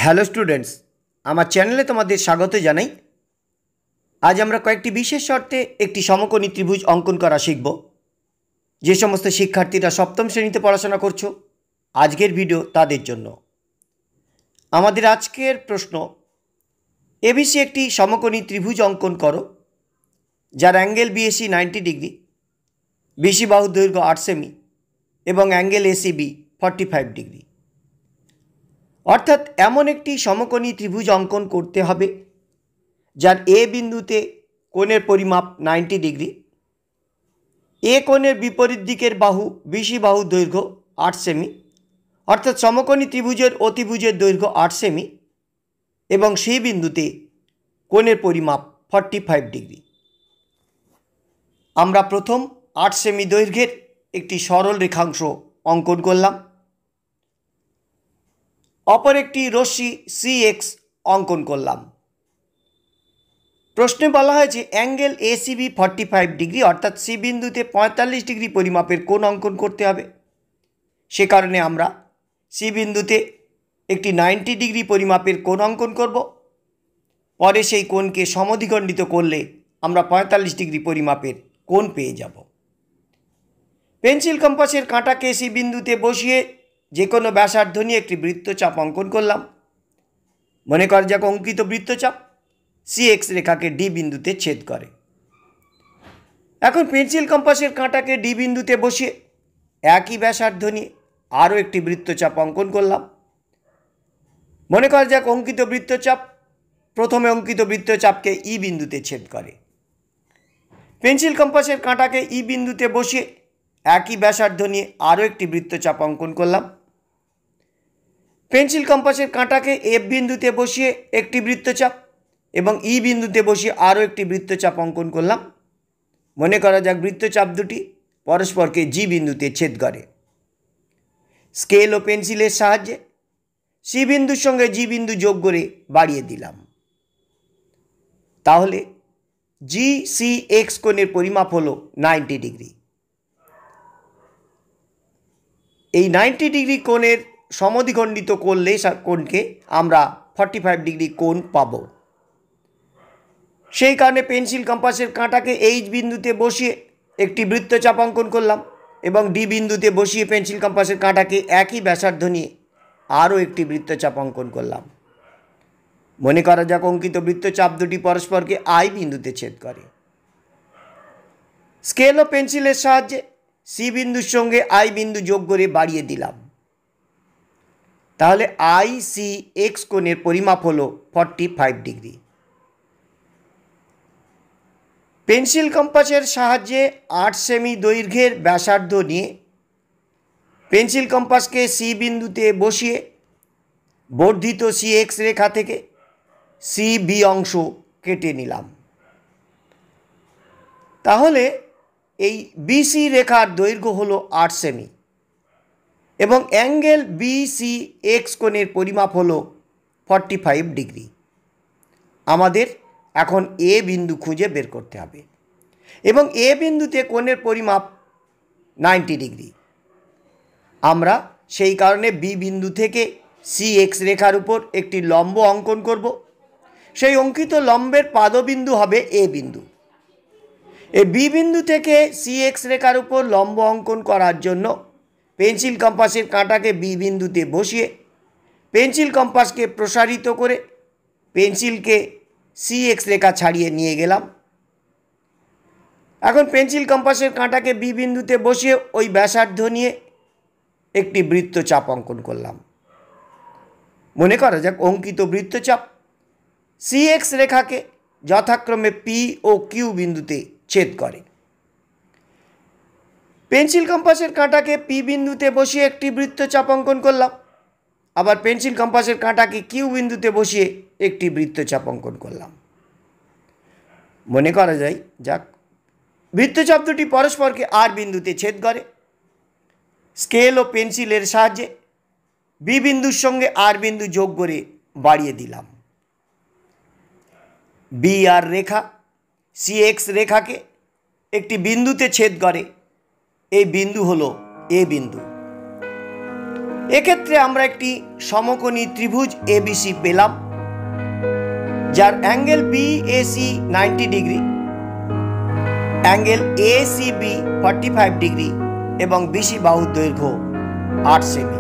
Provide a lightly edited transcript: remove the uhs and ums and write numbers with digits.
Hello students, আমার চ্যানেলে তোমাদের স্বাগত জানাই। আজ আমরা কয়েকটি বিশেষ শর্তে একটি সমকোণী ত্রিভুজ অঙ্কন করা শিখব। যে সমস্ত শিক্ষার্থীরা সপ্তম শ্রেণীতে পড়াশোনা করছো, আজকের ভিডিও তাদের জন্য। আমাদের আজকের প্রশ্ন, এবিসি একটি সমকোণী ত্রিভুজ অঙ্কন করো যার অ্যাঙ্গেল বিএসি 90 ডিগ্রি, বিসি বাহুর দৈর্ঘ্য 8 সেমি এবং অ্যাঙ্গেল এসিবি 45 ডিগ্রি। অর্থাৎ এমন একটি সমকোণী ত্রিভুজ অঙ্কন করতে হবে যার এ বিন্দুতে কোণের পরিমাপ 90 ডিগ্রি, এ কোণের বিপরীত দিকের বাহু বিসি বাহুর দৈর্ঘ্য 8 সেমি, অর্থাৎ সমকোণী ত্রিভুজের অতিভুজের দৈর্ঘ্য 8 সেমি এবং সেই বিন্দুতে কোণের পরিমাপ 45 ডিগ্রি। আমরা প্রথম 8 সেমি দৈর্ঘ্যের একটি সরল রেখাংশ অঙ্কন করলাম। অপর একটি রশ্মি CX অঙ্কন করলাম। প্রশ্নে বলা হয়েছে অ্যাঙ্গেল এসিবি 45 ডিগ্রি, অর্থাৎ সি বিন্দুতে 45 ডিগ্রি পরিমাপের কোণ অঙ্কন করতে হবে। সে কারণে আমরা সি বিন্দুতে একটি 90 ডিগ্রি পরিমাপের কোণ অঙ্কন করব। পরে সেই কোণকে সমদ্বিখণ্ডিত করলে আমরা 45 ডিগ্রি পরিমাপের কোণ পেয়ে যাব। পেন্সিল কম্পাসের কাঁটাকে সি বিন্দুতে বসিয়ে যে কোনো ব্যাসার্ধ নিয়ে একটি বৃত্তচাপ অঙ্কন করলাম। মনে করা যাক অঙ্কিত বৃত্তচাপ CX রেখাকে ডি বিন্দুতে ছেদ করে। এখন পেন্সিল কম্পাসের কাঁটাকে ডি বিন্দুতে বসিয়ে একই ব্যাসার্ধ নিয়ে আরও একটি বৃত্তচাপ অঙ্কন করলাম। মনে করা যাক অঙ্কিত বৃত্তচাপ প্রথমে অঙ্কিত বৃত্তচাপকে ই বিন্দুতে ছেদ করে। পেন্সিল কম্পাসের কাঁটাকে ই বিন্দুতে বসিয়ে একই ব্যাসার্ধ নিয়ে আরও একটি বৃত্তচাপ অঙ্কন করলাম। পেন্সিল কম্পাসের কাঁটাকে এফ বিন্দুতে বসিয়ে একটি বৃত্তচাপ এবং ই বিন্দুতে বসিয়ে আরও একটি বৃত্তচাপ অঙ্কন করলাম। মনে করা যাক বৃত্তচাপ দুটি পরস্পরকে জি বিন্দুতে ছেদ করে। স্কেল ও পেন্সিলের সাহায্যে সি বিন্দুর সঙ্গে জি বিন্দু যোগ করে বাড়িয়ে দিলাম। তাহলে GCX কোণের পরিমাপ হলো 90 ডিগ্রি। এই 90 ডিগ্রি কোণের সমদ্বিখণ্ডিত করলে কোণকে আমরা 45 ডিগ্রি কোণ পাব। সেই কারণে পেন্সিল কম্পাসের কাঁটাকে এইচ বিন্দুতে বসিয়ে একটি বৃত্তচাপ অঙ্কন করলাম এবং ডি বিন্দুতে বসিয়ে পেন্সিল কম্পাসের কাঁটাকে একই ব্যাসার্ধ নিয়ে আরও একটি বৃত্তচাপ অঙ্কন করলাম। মনে করা যাক অঙ্কিত বৃত্তচাপ দুটি পরস্পরকে আই বিন্দুতে ছেদ করে। স্কেল ও পেন্সিলের সাহায্যে সি বিন্দুর সঙ্গে আই বিন্দু যোগ করে বাড়িয়ে দিলাম। তাহলে ICX কোণের পরিমাপ হলো 45 ডিগ্রি। পেন্সিল কম্পাসের সাহায্যে 8 সেমি দৈর্ঘ্যের ব্যাসার্ধ নিয়ে পেন্সিল কম্পাসকে সি বিন্দুতে বসিয়ে বর্ধিত CX রেখা থেকে CB অংশ কেটে নিলাম। তাহলে এই BC রেখার দৈর্ঘ্য হলো 8 সেমি এবং অ্যাঙ্গেল BCX কোণের পরিমাপ হলো 45 ডিগ্রি। আমাদের এখন এ বিন্দু খুঁজে বের করতে হবে এবং এ বিন্দুতে কোণের পরিমাপ 90 ডিগ্রি। আমরা সেই কারণে বি বিন্দু থেকে CX রেখার উপর একটি লম্ব অঙ্কন করব। সেই অঙ্কিত লম্বের পাদবিন্দু হবে এ বিন্দু। এই বি বিন্দু থেকে CX রেখার উপর লম্ব অঙ্কন করার জন্য পেন্সিল কম্পাসের কাঁটাকে বি বিন্দুতে বসিয়ে পেন্সিল কম্পাসকে প্রসারিত করে পেন্সিলকে CX রেখা ছাড়িয়ে নিয়ে গেলাম। এখন পেন্সিল কম্পাসের কাঁটাকে বি বিন্দুতে বসিয়ে ওই ব্যাসার্ধ নিয়ে একটি বৃত্তচাপ অঙ্কন করলাম। মনে করা যাক অঙ্কিত বৃত্তচাপ CX রেখাকে যথাক্রমে পি ও কিউ বিন্দুতে ছেদ করে। পেন্সিল কম্পাসের কাঁটাকে পি বিন্দুতে বসিয়ে একটি বৃত্তচাপ অঙ্কন করলাম। আবার পেন্সিল কম্পাসের কাঁটাকে কিউ বিন্দুতে বসিয়ে একটি বৃত্তচাপ অঙ্কন করলাম। মনে করা যায় যাক বৃত্তচাপ দুটি পরস্পরকে আর বিন্দুতে ছেদ করে। স্কেল ও পেন্সিলের সাহায্যে বি বিন্দুর সঙ্গে আর বিন্দু যোগ করে বাড়িয়ে দিলাম। বি আর রেখা CX রেখাকে একটি বিন্দুতে ছেদ করে। এই বিন্দু হলো এ বিন্দু। এক্ষেত্রে আমরা একটি সমকোণী ত্রিভুজ এবিসি পেলাম, যার angle BAC 90 degree, angle ACB 45 degree এবং বিসি বাহুর দৈর্ঘ্য 8 সেমি।